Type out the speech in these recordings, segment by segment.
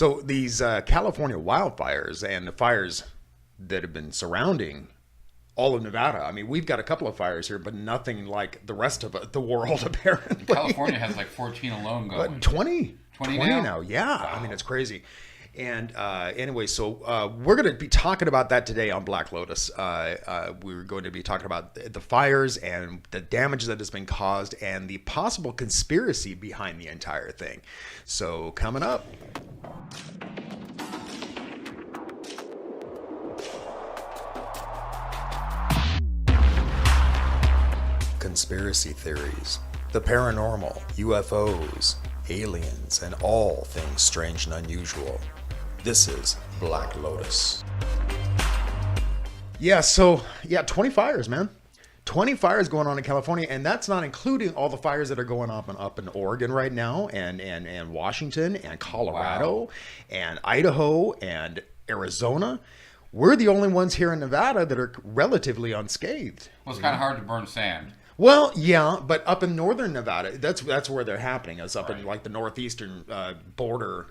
So these California wildfires and the fires that have been surrounding all of Nevada. I mean, we've got a couple of fires here, but nothing like the rest of the world, apparently. California has like 14 alone going. What, 20? 20 now? Yeah. Wow. I mean, it's crazy. And anyway, so we're going to be talking about that today on Black Lotus. We're going to be talking about the fires and the damage that has been caused and the possible conspiracy behind the entire thing. So coming up. Conspiracy theories, the paranormal, UFOs, aliens, and all things strange and unusual. This is Black Lotus. Yeah, 20 fires, man. 20 fires going on in California, and that's not including all the fires that are going up in Oregon right now, and Washington, and Colorado, wow, and Idaho, and Arizona. We're the only ones here in Nevada that are relatively unscathed. Well, it's kind of hard to burn sand. Well, yeah, but up in northern Nevada, that's where they're happening. It's up in like the northeastern border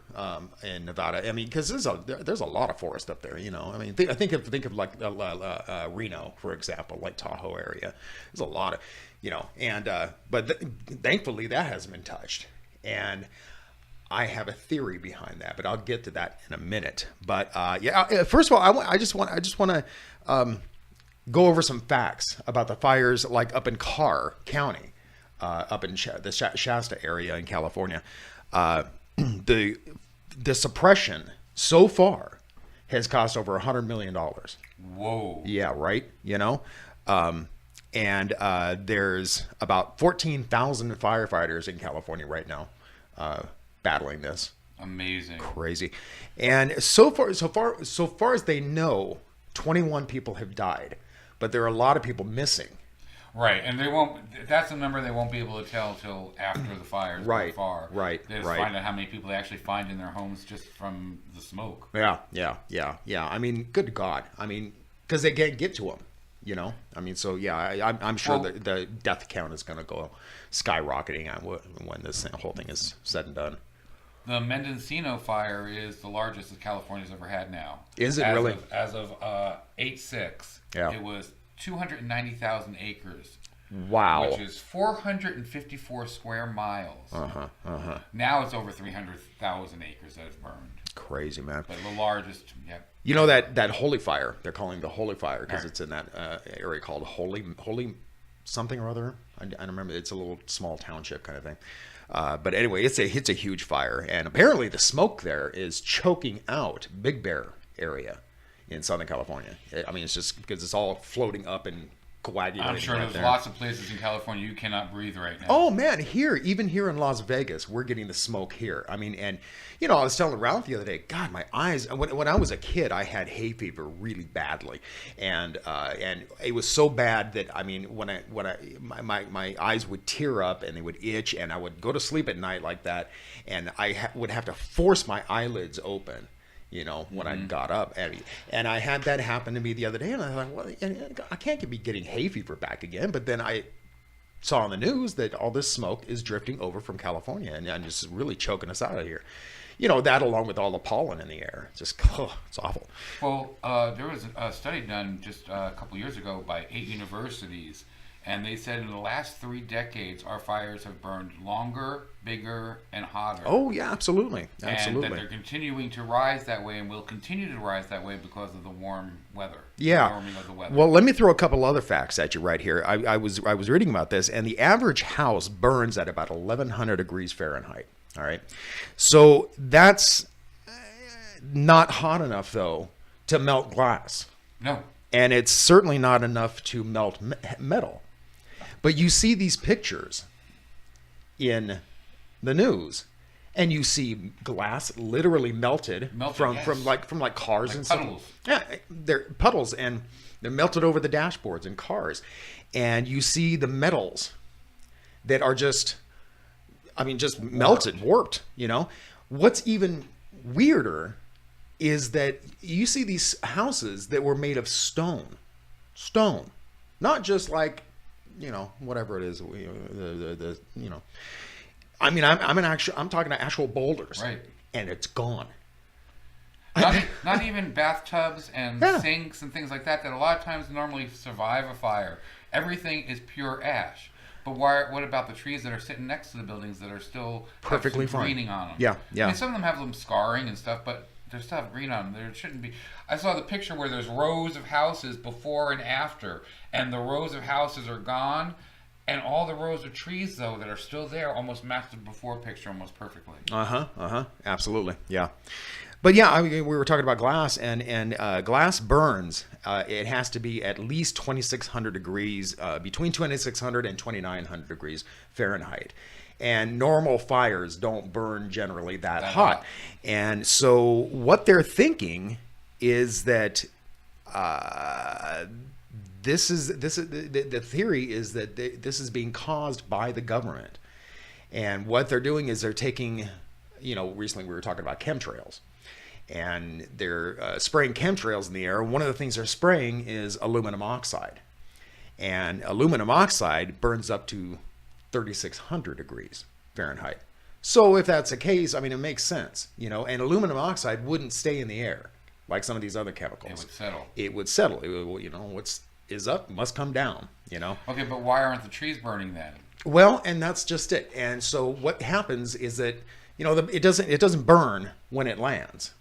in Nevada. I mean, because there's a lot of forest up there. You know, I mean, think of like Reno, for example, like Tahoe area. There's a lot of, you know, and but thankfully that hasn't been touched. And I have a theory behind that, but I'll get to that in a minute. But first of all, I just want to go over some facts about the fires, like up in Carr County, up in the Shasta area in California. The suppression so far has cost over $100 million. Whoa. Yeah, right. You know, and there's about 14,000 firefighters in California right now battling this. Amazing. Crazy. And so far as they know, 21 people have died. But there are a lot of people missing. Right, and they won't. That's a number they won't be able to tell till after the fires go far. Right. They just find out how many people they actually find in their homes just from the smoke. Yeah. I mean, good God. I mean, because they can't get to them. You know. I mean, so yeah, I'm sure the death count is going to go skyrocketing when this whole thing is said and done. The Mendocino fire is the largest that California's ever had now. Is it really? As of 8/6, it was 290,000 acres. Wow. Which is 454 square miles. Now it's over 300,000 acres that have burned. Crazy, man. But the largest, yeah. You know that Holy Fire, they're calling the Holy Fire because it's in that area called Holy something or other. I don't remember. It's a little small township kind of thing. But anyway, it's a huge fire, and apparently the smoke there is choking out Big Bear area in Southern California. I mean, it's just because it's all floating up and coagulating. I'm sure there's lots of places in California you cannot breathe right now. Oh man, even here in Las Vegas, we're getting the smoke here. I mean, and you know, I was telling Ralph the other day, God, my eyes. When I was a kid, I had hay fever really badly, and it was so bad that I mean, my eyes would tear up and they would itch, and I would go to sleep at night like that, and I would have to force my eyelids open. You know, when I got up, and I had that happen to me the other day, and I thought, well, I can't be getting hay fever back again. But then I saw on the news that all this smoke is drifting over from California, and just really choking us out of here. You know, that along with all the pollen in the air, it's awful. Well, there was a study done just a couple years ago by 8 universities, and they said in the last 3 decades, our fires have burned longer, bigger, and hotter. Oh, yeah, absolutely. And that they're continuing to rise that way and will continue to rise that way because of the warm weather. Yeah. The warming of the weather. Well, let me throw a couple other facts at you right here. I was reading about this, and the average house burns at about 1,100 degrees Fahrenheit. All right. So that's not hot enough, though, to melt glass. No. And it's certainly not enough to melt metal. But you see these pictures in the news, and you see glass literally melted from cars like and puddles. stuff. Yeah, they're puddles, and they're melted over the dashboards in cars. And you see the metals that are just melted, warped. You know, what's even weirder is that you see these houses that were made of stone, not just like, you know, whatever it is, you know, I mean, I'm talking to actual boulders, right? And it's gone. Not even bathtubs and Yeah. sinks and things like that a lot of times normally survive a fire. Everything is pure ash. But what about the trees that are sitting next to the buildings that are still Perfectly have some fine. greening on them? Yeah, yeah. I mean, some of them have them scarring and stuff, but they still have green on them. There shouldn't be. I saw the picture where there's rows of houses before and after, and the rows of houses are gone, and all the rows of trees though that are still there almost match the before picture almost perfectly. Absolutely. Yeah. But yeah, I mean, we were talking about glass, and glass burns. It has to be at least 2,600 degrees, between 2,600 and 2,900 degrees Fahrenheit. And normal fires don't burn generally that hot. And so what they're thinking is that the theory is that this is being caused by the government. And what they're doing is they're taking, recently we were talking about chemtrails. And they're spraying chemtrails in the air. One of the things they're spraying is aluminum oxide. And aluminum oxide burns up to 3,600 degrees Fahrenheit. So if that's the case, I mean, it makes sense, and aluminum oxide wouldn't stay in the air like some of these other chemicals. It would settle. What's is up must come down, Okay, but why aren't the trees burning then? Well, and that's just it. And so what happens is that, it doesn't burn when it lands.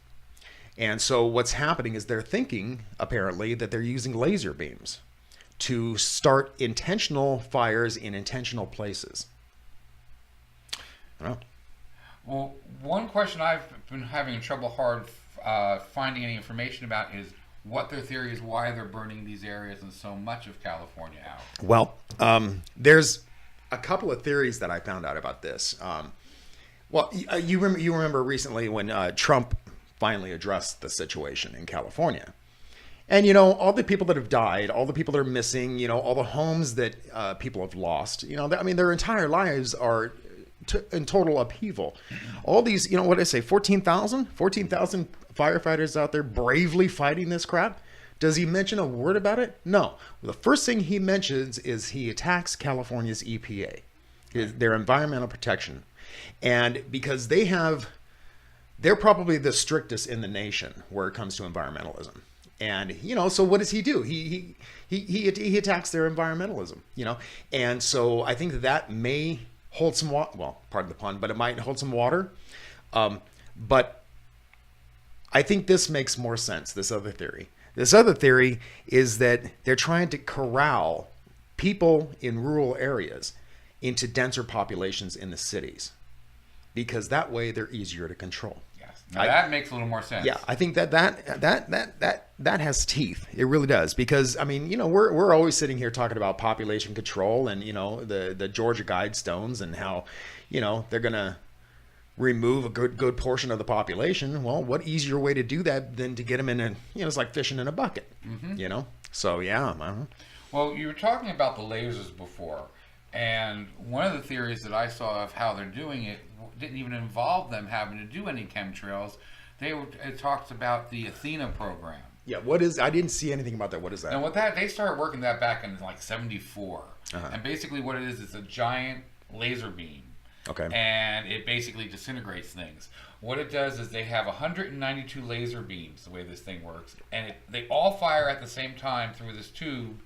And so what's happening is they're thinking, apparently, that they're using laser beams to start intentional fires in intentional places. Well, one question I've been having trouble finding any information about is what their theory is why they're burning these areas and so much of California out. Well, there's a couple of theories that I found out about this. You remember recently when Trump finally addressed the situation in California. And, all the people that have died, all the people that are missing, all the homes that people have lost, their entire lives are in total upheaval. All these, what did I say, 14,000 firefighters out there bravely fighting this crap. Does he mention a word about it? No. The first thing he mentions is he attacks California's EPA, their environmental protection. And because they're probably the strictest in the nation where it comes to environmentalism. And, so what does he do? He attacks their environmentalism, And so I think that may hold some water. Well, pardon the pun, but it might hold some water. But I think this makes more sense, this other theory. This other theory is that they're trying to corral people in rural areas into denser populations in the cities, because that way they're easier to control. Now that makes a little more sense. Yeah, I think that has teeth. It really does, because we're always sitting here talking about population control and the Georgia Guidestones and how they're gonna remove a good portion of the population. Well, what easier way to do that than to get them in it's like fishing in a bucket. So yeah. Well, you were talking about the lasers before, and one of the theories that I saw of how they're doing it didn't even involve them having to do any chemtrails. It talks about the Athena program. Yeah, what is? I didn't see anything about that. What is that? And they started working that back in like '74, and basically what it is, it's a giant laser beam. Okay. And it basically disintegrates things. What it does is they have 192 laser beams, the way this thing works, and they all fire at the same time through this tube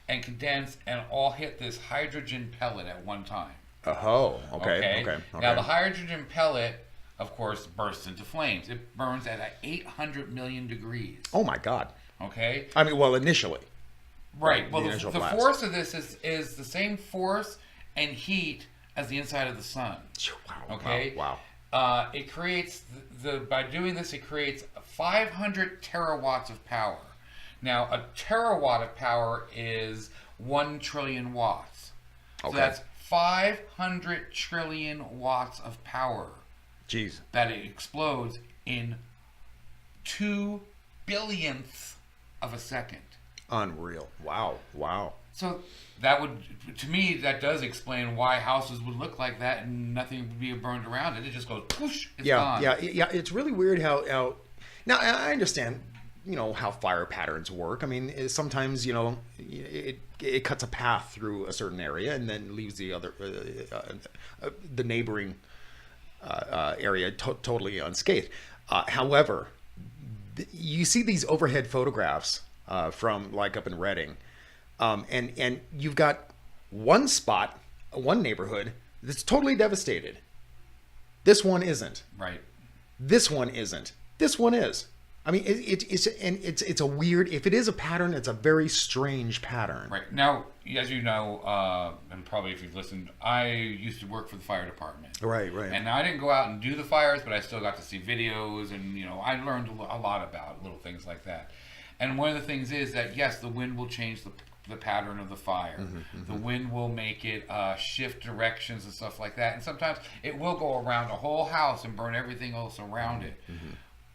and condense and all hit this hydrogen pellet at one time. Oh, okay. Now the hydrogen pellet, of course, bursts into flames. It burns at 800 million degrees. Oh my God. Okay. Initially. Right. Well, the force of this is the same force and heat as the inside of the sun. Wow. Okay. Wow. It creates by doing this, it creates 500 terawatts of power. Now, a terawatt of power is 1 trillion watts. So that's 500 trillion watts of power. Jeez. That it explodes in 2 billionths of a second. Unreal. Wow. So that to me, that does explain why houses would look like that and nothing would be burned around it. It just goes whoosh, it's gone. Yeah. It's really weird how now I understand, how fire patterns work. Sometimes, it cuts a path through a certain area and then leaves the other, the neighboring area totally unscathed. However, you see these overhead photographs from like up in Reading, and you've got one spot, one neighborhood that's totally devastated. This one isn't. Right. This one isn't. This one is. I mean, it's a weird. If it is a pattern, it's a very strange pattern. Right. Now, as you know, and probably if you've listened, I used to work for the fire department. Right. And I didn't go out and do the fires, but I still got to see videos, and I learned a lot about little things like that. And one of the things is that yes, the wind will change the pattern of the fire. The wind will make it shift directions and stuff like that. And sometimes it will go around a whole house and burn everything else around it.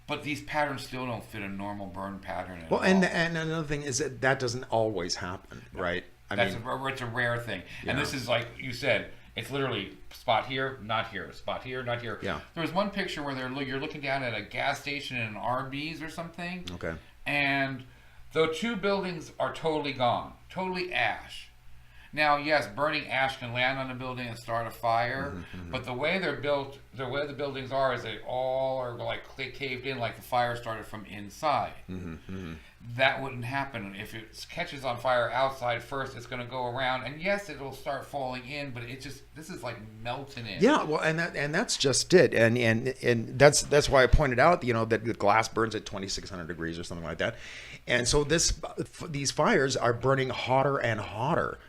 But these patterns still don't fit a normal burn pattern at all. And another thing is that doesn't always happen, right? It's a rare thing. Yeah. And this is like you said, it's literally spot here, not here, spot here, not here. Yeah. There was one picture where you're looking down at a gas station in an Arby's or something. Okay. And the two buildings are totally gone, totally ash. Now, yes, burning ash can land on a building and start a fire, but the way they're built, the way the buildings are, is they all are like caved in, like the fire started from inside. That wouldn't happen if it catches on fire outside first. It's going to go around, and yes, it'll start falling in, but this is like melting in. Yeah, well, and that's just it, and that's why I pointed out, that the glass burns at 2,600 degrees or something like that, and so these fires are burning hotter and hotter.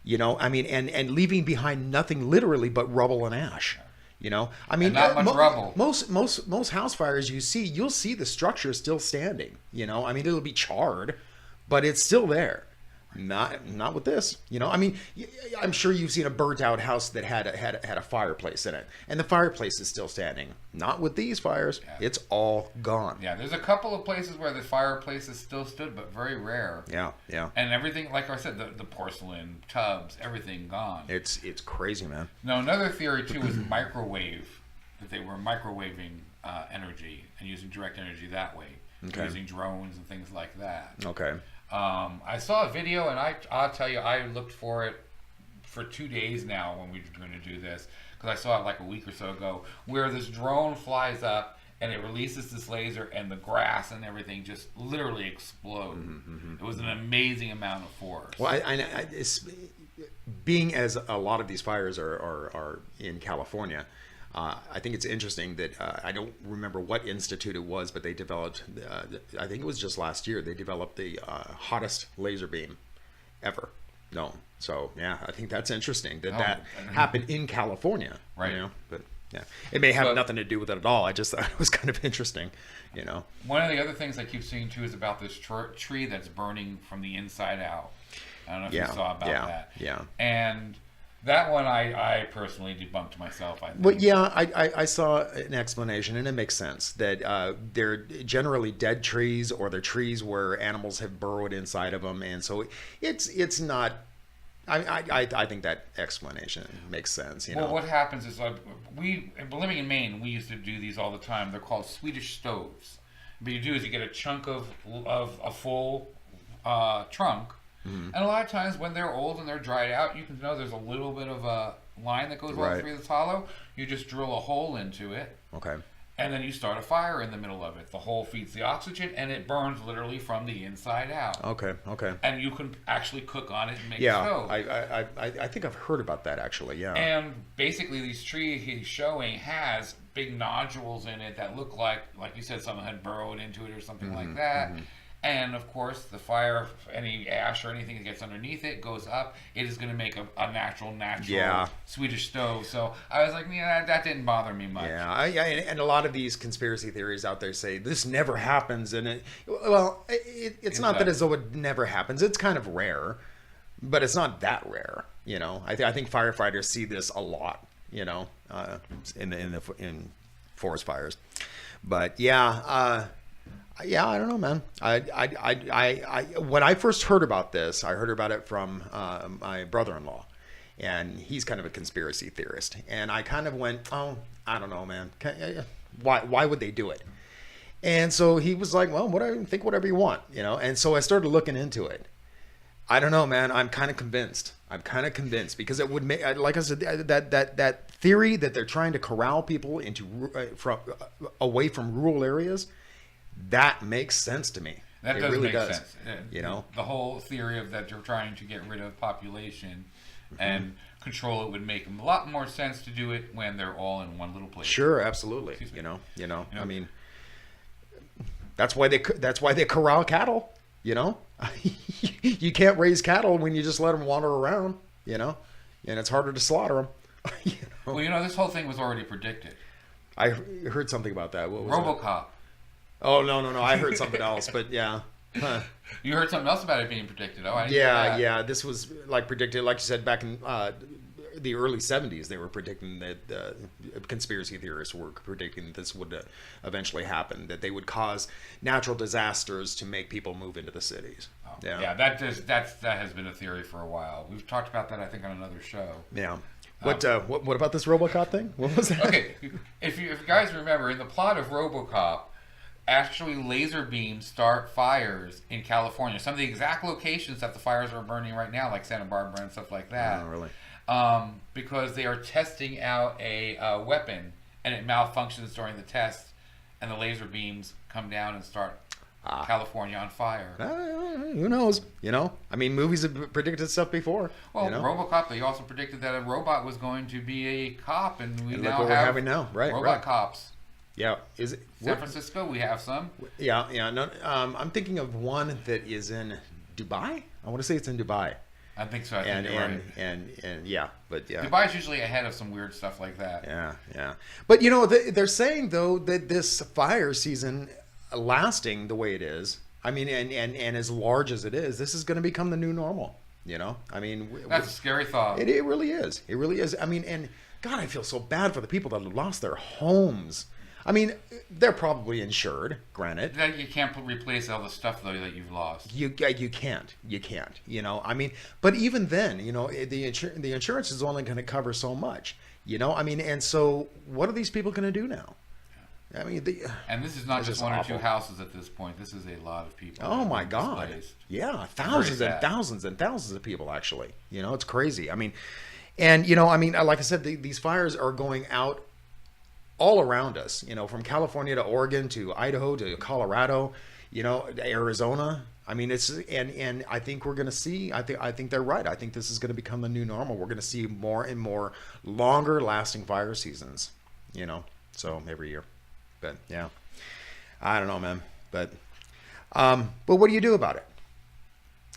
I mean, and leaving behind nothing literally but rubble and ash. I mean, and not much rubble. Most house fires you'll see the structure still standing. I mean, it'll be charred, but it's still there. Not with this. I mean, I'm sure you've seen a burnt out house that had a fireplace in it, and the fireplace is still standing. Not with these fires. Yeah. It's all gone. Yeah, there's a couple of places where the fireplaces still stood, but very rare. Yeah. And everything, like I said, the porcelain tubs, everything gone. It's crazy, man. Now, another theory too is microwave. That they were microwaving energy and using direct energy that way, using drones and things like that. Okay. I saw a video, and I'll tell you, I looked for it for 2 days now when we were going to do this, because I saw it like a week or so ago, where this drone flies up and it releases this laser, and the grass and everything just literally explode. It was an amazing amount of force. Well, being as a lot of these fires are in California, I think it's interesting that I don't remember what institute it was, but they developed, I think it was just last year, they developed the hottest laser beam ever known. So, yeah, I think that's interesting that happened in California. Right. But, yeah, it may have nothing to do with it at all. I just thought it was kind of interesting, One of the other things I keep seeing, too, is about this tree that's burning from the inside out. I don't know if you saw about that. Yeah. And that one I personally debunked myself, I think. Well, yeah, I saw an explanation, and it makes sense that they're generally dead trees, or they're trees where animals have burrowed inside of them, and so it's not. I think that explanation makes sense. Well, what happens is living in Maine, we used to do these all the time. They're called Swedish stoves. What you do is you get a chunk of a full trunk. And a lot of times when they're old and they're dried out, you can know there's a little bit of a line that goes all through this hollow. You just drill a hole into it. Okay. And then you start a fire in the middle of it. The hole feeds the oxygen, and it burns literally from the inside out. Okay. And you can actually cook on it and make stove. I think I've heard about that, actually, yeah. And basically, these trees he's showing has big nodules in it that look like you said, someone had burrowed into it or something like that. And of course, the fire, any ash or anything that gets underneath it goes up. It is going to make a natural Swedish stove. So I was like, that didn't bother me much. Yeah, and a lot of these conspiracy theories out there say this never happens, and it's not that as though it never happens. It's kind of rare, but it's not that rare. I think firefighters see this a lot. In forest fires, but yeah. Yeah, I don't know, man. When I first heard about this, I heard about it from my brother-in-law, and he's kind of a conspiracy theorist. And I kind of went, oh, I don't know, man. Why would they do it? And so he was like, well, think whatever you want, And so I started looking into it. I don't know, man. I'm kind of convinced. Because it would make, like I said, that theory that they're trying to corral people away from rural areas. that makes sense to me. That it does really make does. sense. You know, the whole theory of that you're trying to get rid of population and control it would make a lot more sense to do it when they're all in one little place. Sure, absolutely. You know. I mean, that's why they corral cattle. You know, you can't raise cattle when you just let them wander around. You know, and it's harder to slaughter them. You know? Well, this whole thing was already predicted. I heard something about that. What was RoboCop. It? Oh no! I heard something else, but yeah. Huh. You heard something else about it being predicted. Oh, I didn't hear that. Yeah. This was like predicted, like you said, back in the early 70s. They were predicting that conspiracy theorists were predicting this would eventually happen. That they would cause natural disasters to make people move into the cities. Oh, yeah. That has been a theory for a while. We've talked about that, I think, on another show. Yeah. What about this RoboCop thing? What was that? Okay, if you guys remember, in the plot of RoboCop, actually laser beams start fires in California. Some of the exact locations that the fires are burning right now, like Santa Barbara and stuff like that. Oh, really? Because they are testing out a weapon, and it malfunctions during the test, and the laser beams come down and start California on fire. Who knows? You know, I mean, movies have predicted stuff before. Well, you know? RoboCop, they also predicted that a robot was going to be a cop, and we And now look what we're have having now, right? robot cops. Yeah, is it San Francisco? We have some. Yeah. No, I'm thinking of one that is in Dubai. I want to say it's in Dubai. I think so. I think you're right. And yeah, but yeah. Dubai's usually ahead of some weird stuff like that. Yeah. But you know, they're saying though that this fire season lasting the way it is, I mean, and as large as it is, this is going to become the new normal. You know, I mean, that's a scary thought. It really is. It really is. I mean, and God, I feel so bad for the people that lost their homes. I mean, they're probably insured, granted. You can't replace all the stuff, though, that you've lost. You can't. You know, I mean, but even then, you know, the insurance is only going to cover so much. You know, I mean, and so what are these people going to do now? I mean, and this is not just one or two houses at this point. This is a lot of people. Oh my God! Displaced. Yeah, thousands and thousands and thousands of people. Actually, you know, it's crazy. I mean, and you know, I mean, like I said, these fires are going out all around us, you know, from California to Oregon to Idaho to Colorado, you know, Arizona. I mean, it's and I think we're going to see. I think they're right. I think this is going to become the new normal. We're going to see more and more longer lasting fire seasons, you know. So every year, but yeah, I don't know, man. But what do you do about it?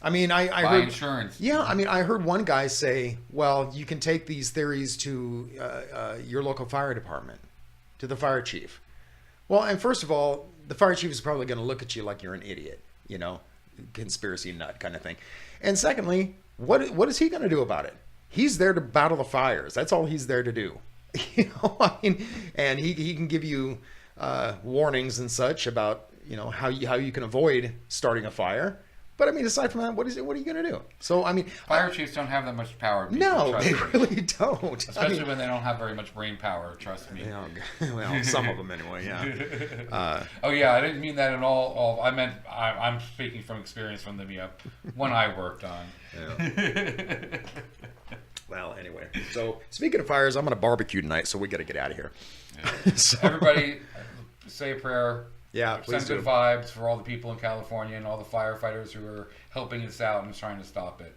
I mean, I heard insurance. Yeah, I mean, I heard one guy say, well, you can take these theories to your local fire department, to the fire chief. Well, and first of all, the fire chief is probably going to look at you like you're an idiot, you know, conspiracy nut kind of thing. And secondly, what is he going to do about it? He's there to battle the fires. That's all he's there to do. You know, I mean, and he can give you warnings and such about, you know, how you can avoid starting a fire. But I mean, aside from that, what are you going to do? So I mean, fire chiefs don't have that much power. No, they really don't. Especially when they don't have very much brain power. Trust me. Well, some of them anyway. Yeah. Oh yeah, I didn't mean that at all. I meant I'm speaking from experience from the one I worked on. Yeah. Well, anyway. So speaking of fires, I'm going to barbecue tonight, so we got to get out of here. Yeah. So, everybody, say a prayer. Yeah, please send good vibes for all the people in California and all the firefighters who are helping us out and trying to stop it.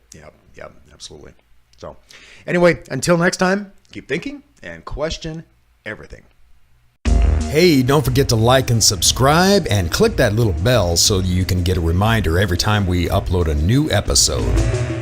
Yep, absolutely. So, anyway, until next time, keep thinking and question everything. Hey, don't forget to like and subscribe and click that little bell so you can get a reminder every time we upload a new episode.